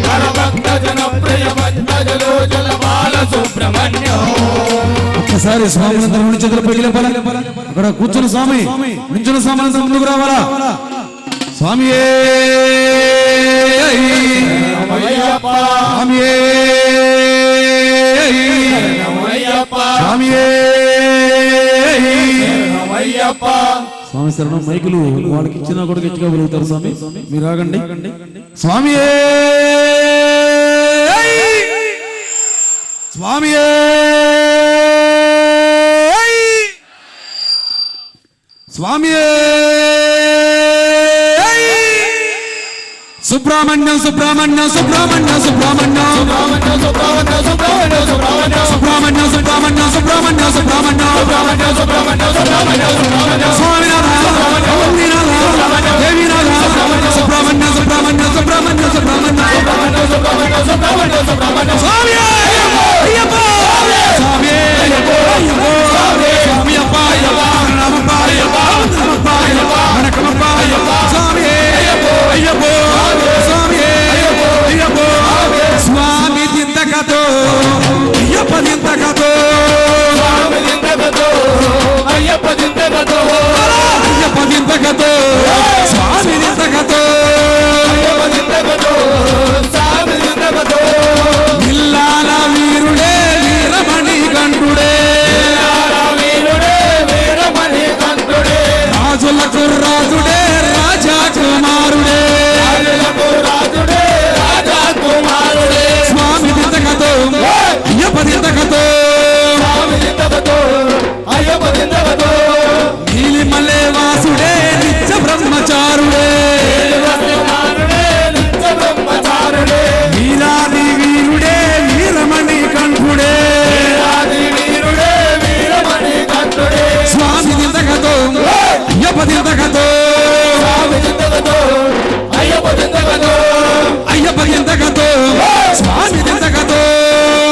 హరభక్త జనప్రియ పంకజలోచన బాల సుబ్రహ్మణ్యం ఒక్కసారి స్వాములందరూ రెండు చేతులు పైకి లేపాలి. అక్కడ కూర్చున్న స్వామి నించున్న స్వాములందరూ ముందుకు రావాలా? స్వామియే స్వామియే స్వామియే స్వామి శరణం. మైకులు వాళ్ళకి ఇచ్చినా కూడా గట్టిగా వెలుగుతారు స్వామి, మీరు ఆగండి. స్వామియే స్వామియే స్వామియే సుబ్రహ్మణ్యం సుబ్రహ్మణ్యం సుబ్రహ్మణ్యం సుబ్రహ్మణ్యం సుబ్రహ్మణ్యం సుబ్రహ్మణ్యం సుబ్రహ్మణ్యం సుబ్రహ్మణ్యం సుబ్రహ్మణ్యం సుబ్రహ్మణ్యం సుబ్రహ్మణ్యం సుబ్రహ్మణ్యం సుబ్రహ్మణ్యం స్వామినాథ గోవిందనాథ దేవినాథ సుబ్రహ్మణ్యం సుబ్రహ్మణ్యం సుబ్రహ్మణ్యం సుబ్రహ్మణ్యం సుబ్రహ్మణ్యం స్వామి అయ్యప్ప స్వామి అయ్యప్ప స్వామి అప్ప రామప్ప రామప్ప వనకమప్ప స్వామి అయ్యప్ప స్వామి అయ్యప్ప స్వామి దింతకతో అయ్యప్ప దింతకతో స్వామి దింతకతో అయ్యప్ప దింతకతో అయ్యప్ప దింతకతో స్వామి దింతకతో అయ్యప్ప దింతకతో స్వామి దింతకతో ఇల్లాల వీరుడే వీరమణి కంఠుడే వీరుడే వీరమణి కంఠుడే రాజులకు రాజుడే రాజా కుమారుడే రాజులకు రాజుడే రాజా కుమారుడే స్వామి దింతకతో అయ్యప్ప దింతకతో స్వామి దింతకతో అయ్యప్ప దింతకతో నీలిమలే వాసుడే నిత్య బ్రహ్మచారుడే నిత్య బ్రహ్మచారుడే వీరాది వీరుడే వీరమణి కంఠుడే వీరాది వీరుడే వీరమణి కంఠుడే స్వామి దింతకతో అయ్యప్ప దింతకతో స్వామి దింతకతో అయ్యప్ప దింతకతో అయ్యప్ప దింతకతో స్వామి దింతకతో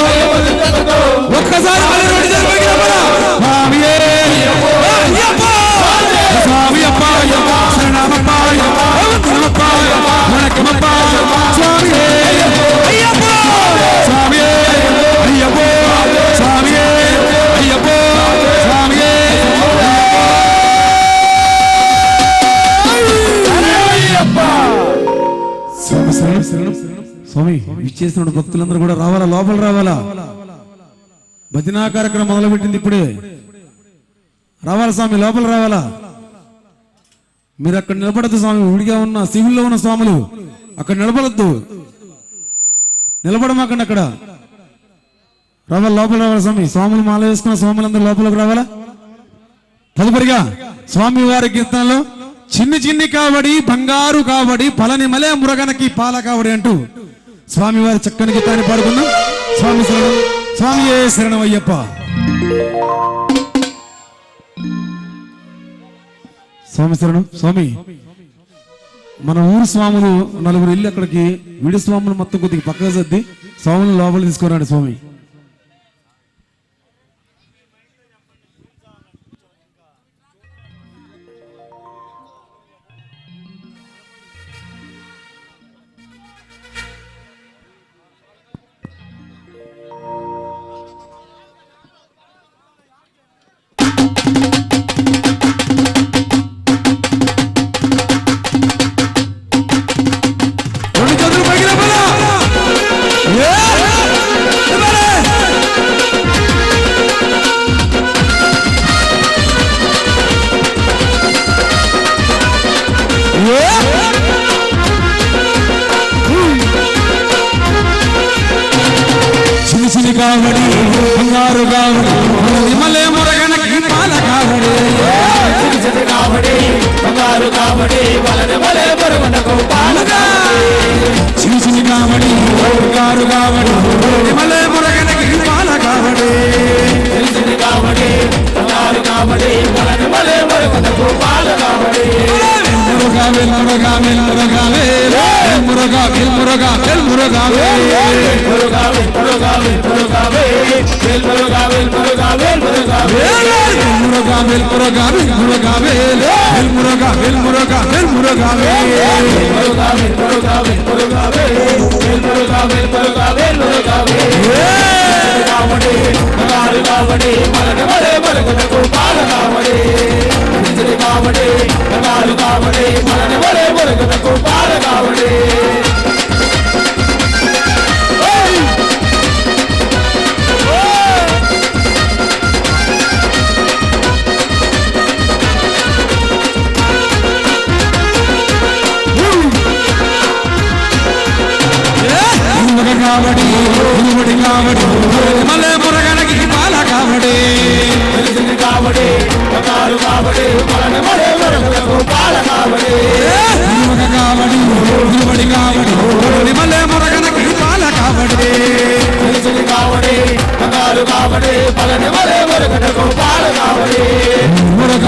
అయ్యప్ప దింతకతో ఒక్కసారి మళ్ళీ రోడ్డు జరిగిన స్వామి అయ్యప్ప స్వామి అప్ప శరణమప్ప వందనమప్ప వనకమప్ప స్వామి అయ్యప్ప స్వామి అయ్యప్ప స్వామి అయ్యప్ప స్వామి స్వామి విచ్చేసిన భక్తులందరూ కూడా రావాలా లోపల రావాలా భజనా కార్యక్రమం మొదలుపెట్టింది ఇప్పుడే రావాలా స్వామి లోపల రావాలా మీరు అక్కడ నిలబడద్దు స్వామి ఉడిగా ఉన్న సివిల్లో ఉన్న స్వాములు అక్కడ నిలబడద్దు నిలబడమాకండి అక్కడ రావాలా లోపల రావాలా స్వామి స్వాములు మాల వేసుకున్న స్వాములందరూ లోపలికి రావాలా తదుపరిగా స్వామి వారి కీర్తనలో చిన్ని చిన్ని కావడి బంగారు కావడి పలని మలే మురగనకి పాల కావడి అంటూ స్వామి వారి చక్కని గీతాన్ని పాడుకుందాం స్వామి శరణం స్వామియే శరణం అయ్యప్ప స్వామి శరణం స్వామి మన ఊరు స్వాములు నలుగురు ఇల్లు అక్కడికి విడి స్వాములు మొత్తం కొద్దిగా పక్కగా సర్ది స్వాములు లోపల తీసుకున్నాడు స్వామి చిన్ని కావడి బంగారు కావడి మలే మురగనకి పాల కావడి చిన్ని కావడి బంగారు కావడి మలే మురగనకు పాల చిన్ని కావడి బంగారు కావడి మలే మురగనకి పాల కావడి చిన్ని కావడి బంగారు కావడి మలే మురగనకు పాల కావడి మురగా మురగా మురగా మురగా మురగా మురగా కావడి కావడి మలే మురగనకి పాల కావడి కావడి కావడి కావడి కావడి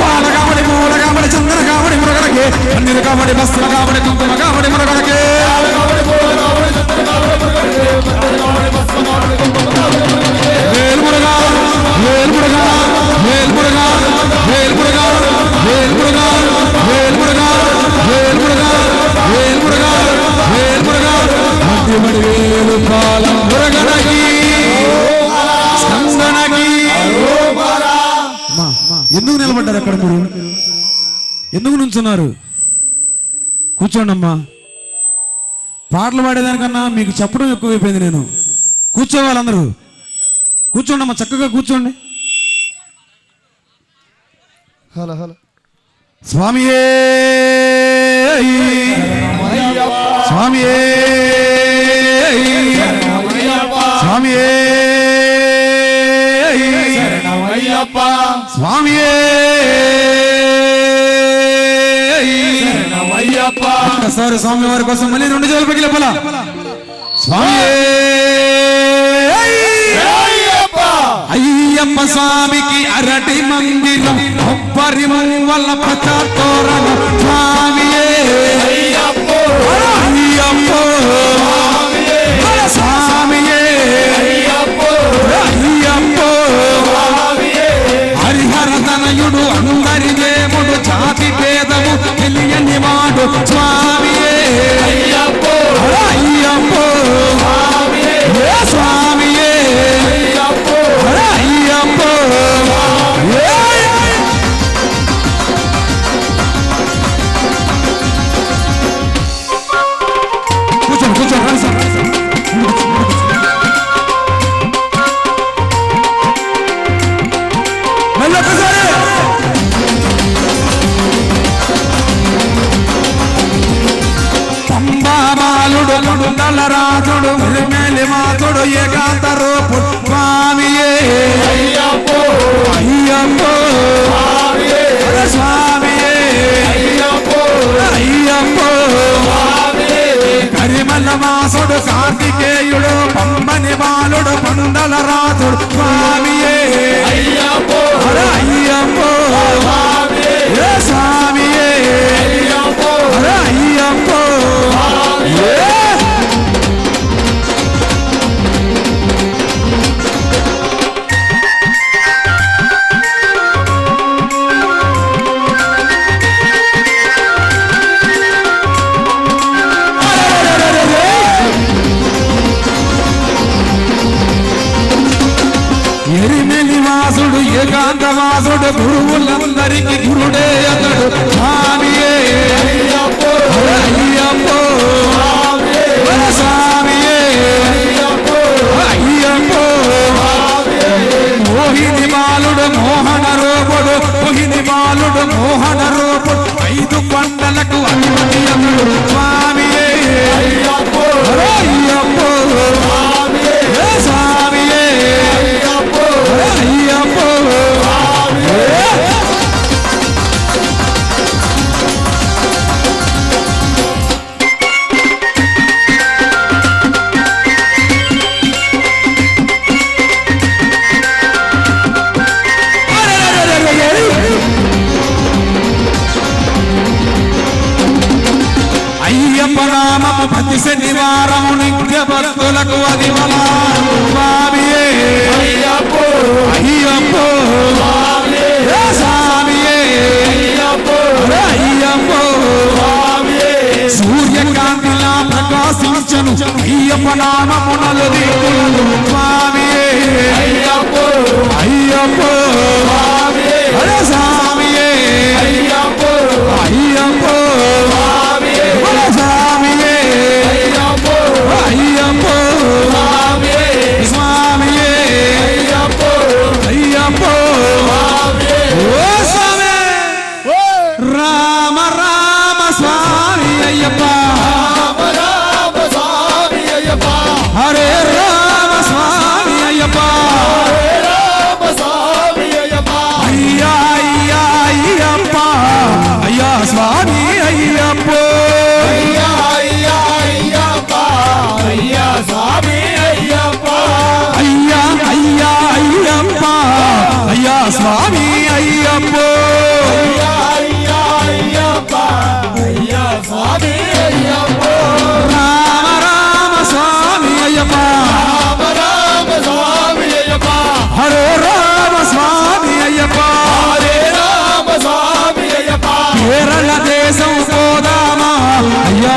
పాల కావడి పూల కావడి చందన కావడి మురగడకే అన్నిరు కావడి బస్తుల కావడి కుంకుమ కావడి మురగడకే వేల్మురుగా వేల్మురుగా వేల్మురుగా వేల్మురుగా వేల్మురుగా వేల్మురుగా వేల్మురుగా వేల్మురుగా వేల్మురుగా మధ్యమడి వేలు పాల మురగడకి స్కందనకి. ఎందుకు నిలబడ్డారు అక్కడ మీరు? ఎందుకు నుంచున్నారు? కూర్చోండి అమ్మా. పాటలు పాడేదానికన్నా మీకు చెప్పడం ఎక్కువైపోయింది. నేను కూర్చోవాలి, అందరూ కూర్చోండి అమ్మా, చక్కగా కూర్చోండి. స్వామియే స్వామియే స్వామియే స్వామియే ఒక్కసారి స్వామి వారి కోసం మళ్ళీ 2 చేతులు పైకి లేపాలా. స్వామియే అయ్యప్ప స్వామికి అరటి మందిరం కొబ్బరి వల్ల పచ్చతోరణం. స్వామియే అయ్యప్ప స్వామియే అయ్యప్ప హరిహర తనయుడు అందరి దేవుడు జాతి భేదము తెలియని వాడు. స్వామియే అయ్యప్ప స్వామియే అయ్యప్ప. కూర్చోండి కూర్చోండి రండి సార్. మళ్ళీ ఒక్కసారి పంబాబాలుడు మండలరాజుడు మురిమేలి మాతుడు ఏకాంత రూపు. స్వామియే అయ్యప్ప స్వామియే అయ్యప్ప కరిమల్ల వాసుడు కార్తికేయుడు పంబని బాలుడు మండలరాజుడు. స్వామియే అయ్యప్ప స్వామియే అయ్యప్ప. ఎరిమెలి వాసుడు ఏకాంతవాసుడు గురువులందరికి గురుడే అతడు. స్వామియే అయ్యప్ప స్వామియే అయ్యప్ప. మోహిని బాలుడు మోహన రూపుడు మోహిని బాలుడు మోహన రూపుడు 5 కొండలకు అధిపతి అతడు. స్వామియే అయ్యప్ప స్వామియే అయ్యప్ప. అయ్యప్ప నామము ప్రతి శనివారము నిత్య భక్తులకు అది వలా. స్వామియే అయ్యప్ప స్వామియే అయ్యప్ప. సూర్యకాంతిలా ప్రకాశించను అయ్యప్ప నామము నలుదిక్కులను. స్వామియే అయ్యప్ప స్వామియే అయ్యప్ప స్వామియే అయ్యప్ప స్వామియే అయ్యప్ప. ఓ స్వామి రామ రామ స్వామి అయ్యప్ప హరే రామ స్వామి అయ్యప్ప అయ్యా అయ్యా అయ్యప్ప అయ్యా స్వామి అయ్యప్ప అయ్యా అయ్యా అయ్యప్ప అయ్యా స్వామి అయ్యప్ప.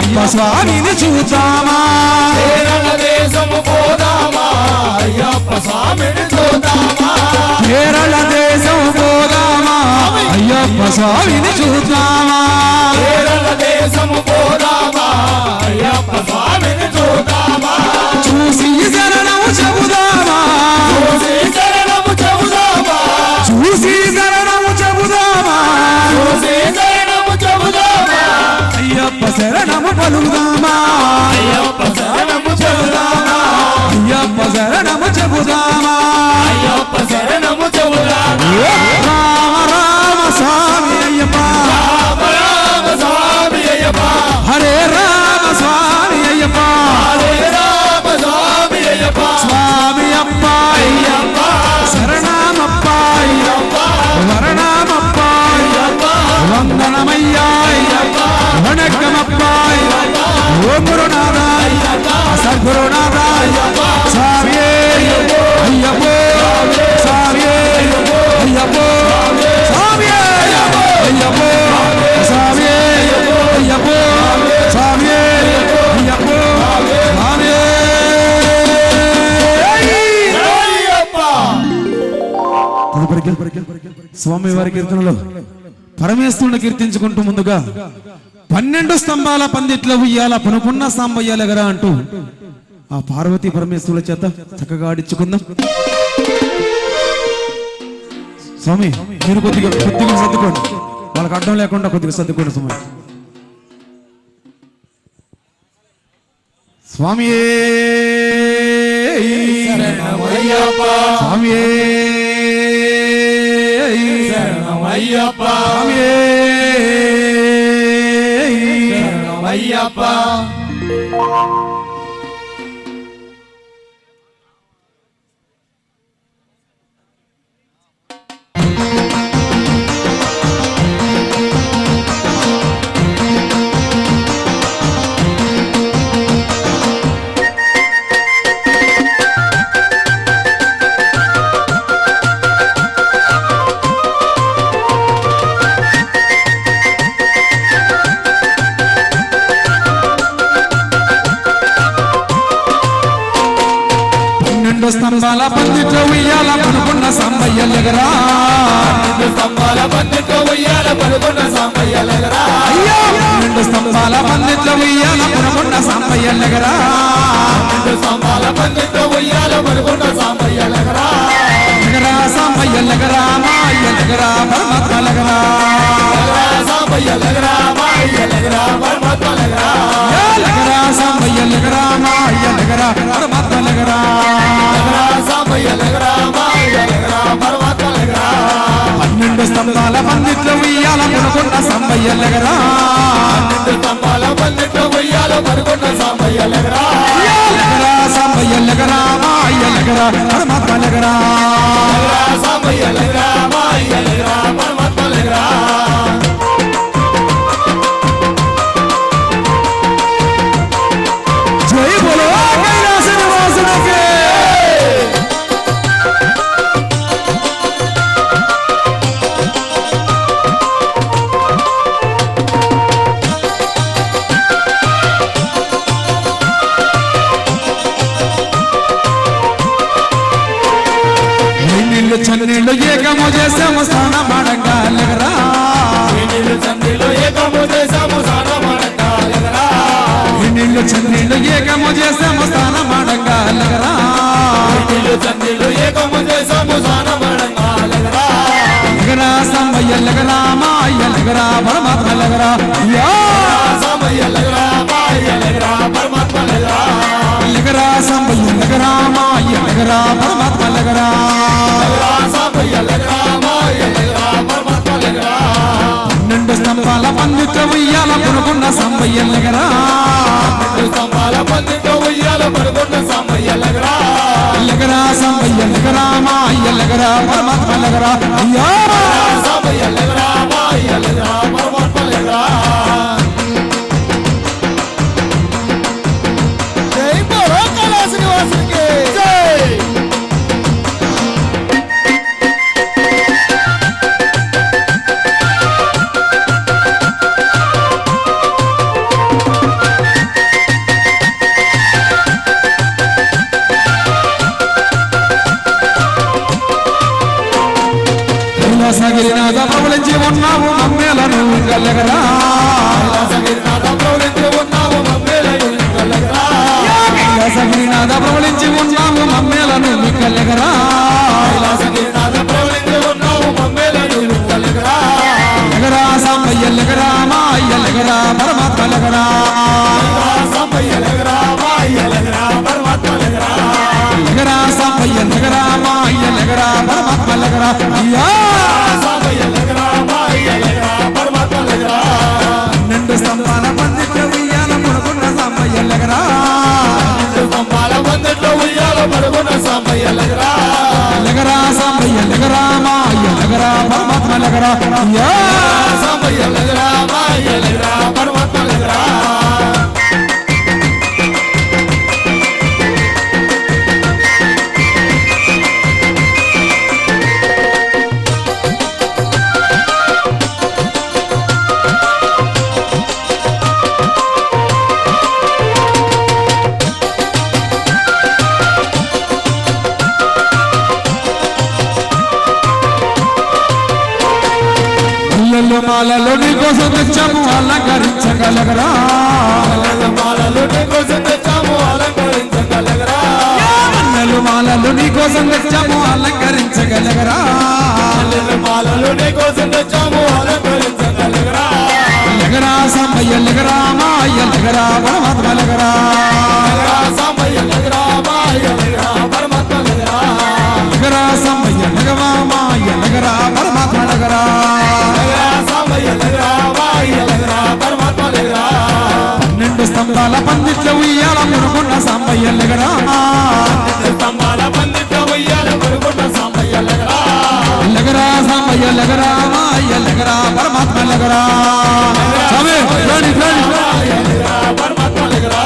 అయ్యప్ప స్వామిని చూద్దామా కేరళ దేశము పోదామా అయ్యప్ప స్వామిని చూద్దామా కేరళ దేశం పోదామా అయ్యప్ప స్వామిని చూద్దామా కేరళ దేశము పోదామా అయ్యప్ప స్వామిని చూద్దామా చూసి శరణము చెబుదామా చూసి శరణము చెబుదామా చూసి శరణము చెబుదామా చూసి శరణము చెబుదామా అయ్యప్ప శరణము పలుకుదామా అయ్యప్ప శరణము చెబుదామా అయ్యప్ప శరణము చెబుదామా అయ్యప్ప శరణము చెబుదామా రామ రామ స్వామి అయ్యప్ప రామ రామ స్వామి అయ్యప్ప హరే రామ స్వామి అయ్యప్ప హరే రామ స్వామి అయ్యప్ప స్వామి అప్ప అయ్యప్ప శరణమప్ప వరణమప్ప వందనమయ్యా వణక్కమప్ప ఓం గురునాథ సద్గురునాథ స్వామియే అయ్యప్పో స్వామియే అయ్యప్పో స్వామియే అయ్యప్పో స్వామియే అయ్యప్పో స్వామియే అయ్యప్పో స్వామియే స్వామి వారి కీర్తనలో పరమేశ్వరుని కీర్తించుకుంటూ ముందుగా 12 స్తంభాల పందిట్లో ఉయ్యాల పనుకున్న సాంబయ్యాలగరా అంటూ ఆ పార్వతీ పరమేశ్వరుల చేత చక్కగా ఆడించుకుందాం. స్వామి మీరు కొద్దిగా సర్దుకోండి, వాళ్ళకి అడ్డం లేకుండా కొద్దిగా సర్దుకోండి స్వామి. స్వామియే శరణమయ్యప్ప స్వామియే శరణమయ్యప్ప స్వామియే శరణమయ్యప్ప స్తంభాల పందిట్లో ఉయ్యాల పనుకున్న సాంబయ్యలగరా స్తంభాల పందిట్లో ఉయ్యాల పనుకున్న సాంబయ్యలగరా అయ్యో 2 స్తంభాల పందిట్లో ఉయ్యాల పనుకున్న సాంబయ్యలగరా స్తంభాల పందిట్లో ఉయ్యాల పనుకున్న సాంబయ్యలగరా లగరా సాంబయ్యలగరా మాయ్యలగరా పరమాత్మలగరా సాంబయ్యలగరా మాయ్యలగరా పరమాత్మలగరా లగరా సాంబయ్యలగరా మాయ్యలగరా పరమాత్మలగరా సాంబయ్యలగరా మాయ్యలగరా పరమాత్మలగరా 12 స్తంభాల పందిట్లో ఉయ్యాల పనుకున్న సాంబయ్యలగరా స్తంభాల పందిట్లో ఉయ్యాల పనుకున్న సాంబయ్యలగరా లగరా సాంబయ్యలగరా మాయ్యలగరా పరమాత్మలగరా సాంబయ్యలగరా మాయ్యలగరా పరమాత్మలగరా జై బోలో కైలాస నివాసునికి నీళ్ళు చన్నీళ్ళు ఏకము చేసాము స్నానం ఆడంగా లగరా నీళ్ళు చంద్రిలో ఏకము చేసాము సానమాడకాలగరా నీళ్ళు చన్నీళ్ళు ఏకము చేసాము స్నానం ఆడంగా లగరా నీళ్ళు చంద్రిలో ఏకము చేసాము సానమాడకాలగరా లగరా సాంబయ్య లగరా మాయ్య లగరా పరమాత్మ లగరా సాంబయ్యలగరా మాయ్యలగరా పరమాత్మలగరా లగరా సాంబయ్య లగరా మాయ్య లగరా పరమాత్మ లగరా సాంబయ్యలగరా మాయ్యలగరా పరమాత్మలగరా 12 స్తంభాల పందిట్లో ఉయ్యాల పనుకున్న సాంబయ్య లగరా స్తంభాల పందిట్లో ఉయ్యాల పడుకున్న సాంబయ్యలగరా లగరా సాంబయ్య లగరా మాయ్య లగరా పరమాత్మ లగరా అయ్యా సాంబయ్యలగరా మాయ్యలగరా పరమాత్మలగరా జై బోలో కైలాస నివాసునికి జై లెగరా కైలాసగిరినాథ ప్రవలించి ఉన్నావు మమ్మేలను లెగరా కైలాసగిరినాథ ప్రవలించి ఉన్నాము మమ్మేలను లెగరా కైలాసగిరినాథ ప్రవలించి ఉన్నావు మమ్మేలను లెగరా లెగరా సాంబయ్య లెగరా మాయ్య లెగరా పరమాత్మ లెగరా సాంబయ్య లెగరా మాయ్య లెగరా పరమాత్మ లెగరా లెగరా సాంబయ్య లెగరా మాయ్య లెగరా పరమాత్మ లెగరా సాంబయ్య లెగరా మాయ్య లెగరా పరమాత్మ లెగరా 12 స్తంభాల పందిట్లో ఉయ్యాల పడుకున్న సాంబయ్య లెగరా 12 స్తంభాల పందిట్లో ఉయ్యాల పడుకున్న సాంబయ్య లెగరా లెగరా సాంబయ్య లెగరా మాయ్య లెగరా పరమాత్మ లెగరా సాంబయ్య లెగరా మాయ్య లెగరా పరమాత్మ లెగరా మాలలో నీ కోసం తెచ్చాము అలంకరించగలగరా మాలలు నీ కోసం తెచ్చాము అలంకరించగలగరా మాలలు నీ కోసం తెచ్చాము అలంకరించగలగరా మాలలు నీ కోసం తెచ్చాము అలంకరించగలగరా లెగరా సాంబయ్య లెగరా మాయ్య లెగరా పరమాత్మ లెగరా సాంబయ్య లెగరా మాయ్య లెగరా పరమాత్మ లెగరా లెగరా సాంబయ్య లెగరా మాయ్య లెగరా పరమాత్మ లెగరా సాంబయ్య లెగరా మాయ్య లెగరా పరమాత్మ లెగరా 12 స్తంభాల పందిట్లో ఉయ్యాల పడుకున్న సాంబయ్య లెగరా స్తంభాల పందిట్లో ఉయ్యాల పడుకున్న సాంబయ్య లెగరా లెగరా సాంబయ్య లెగరా మాయ్య లెగరా పరమాత్మ లెగరా పరమాత్మ లెగరా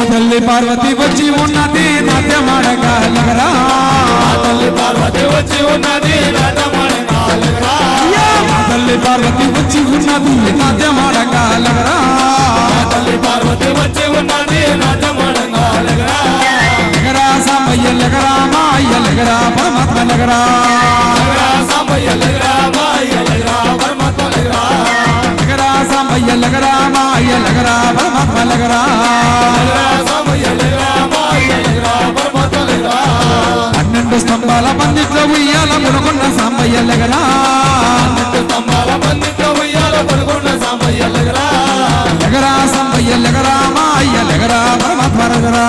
తల్లి పార్వతి వచ్చి ఉన్నది నాట్యమాడగా లెగరా తల్లి పార్వతి వచ్చి ఉన్నది నాట్యమాడగా లెగరా తల్లి పార్వతి వచ్చి ఉన్నది నాట్యమాడగా లెగరా తల్లి పార్వతి వచ్చి ఉన్నది నాట్యమాడగా లెగరా లెగరా సాంబయ్య లెగరా మాయ్య లెగరా పరమాత్మ లెగరా సాంబయ్య లెగరా మాయ్య లెగరా పరమాత్మ లెగరా లెగరా సాంబయ్య లెగరా మాయ్య లెగరా పరమాత్మ లెగరా సాంబయ్య లెగరా మాయ్య లెగరా పరమాత్మ లెగరా 12 స్తంభాల పందిట్లో ఉయ్యాల పడుకున్న సాంబయ్య లెగరా స్తంభాల పందిట్లో ఉయ్యాల పడుకున్న సాంబయ్య లెగరా లెగరా సాంబయ్య లెగరా మాయ్య లెగరా పరమాత్మ లెగరా